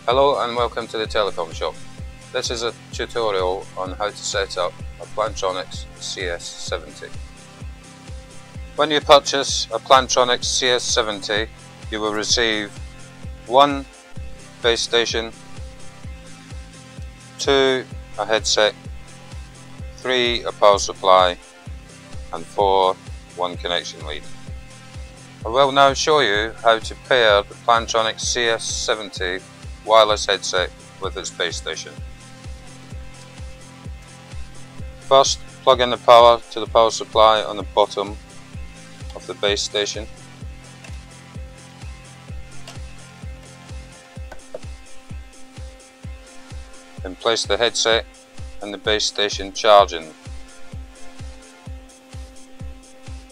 Hello and welcome to the Telecom Shop. This is a tutorial on how to set up a Plantronics CS70. When you purchase a Plantronics CS70, you will receive 1 base station, 2 a headset, 3 a power supply, and 4 one connection lead. I will now show you how to pair the Plantronics CS70 wireless headset with its base station. First, plug in the power to the power supply on the bottom of the base station. Then place the headset and the base station charging.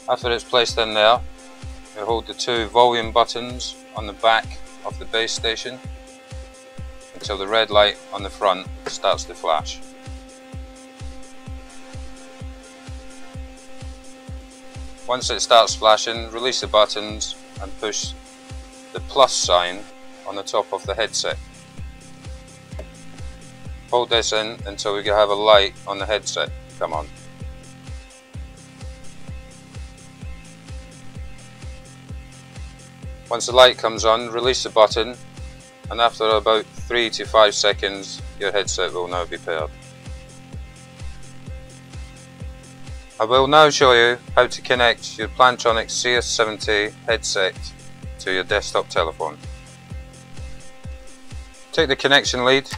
After it's placed in there, you hold the 2 volume buttons on the back of the base station until the red light on the front starts to flash. Once it starts flashing, release the buttons and push the plus sign on the top of the headset. Hold this in until we have a light on the headset come on. Once the light comes on, release the button, and after about 3 to 5 seconds your headset will now be paired. I will now show you how to connect your Plantronics CS70 headset to your desktop telephone. Take the connection lead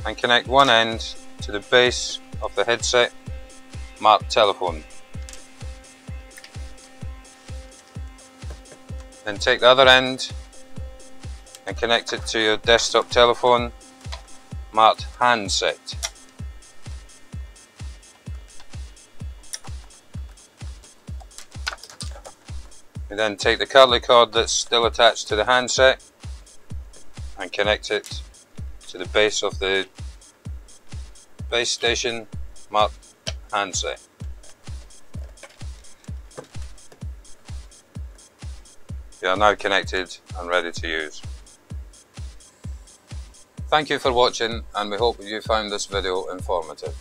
and connect one end to the base of the headset marked telephone. Then take the other end and connect it to your desktop telephone marked handset. You then take the curly cord that's still attached to the handset and connect it to the base of the base station marked handset. You are now connected and ready to use. Thank you for watching, and we hope you found this video informative.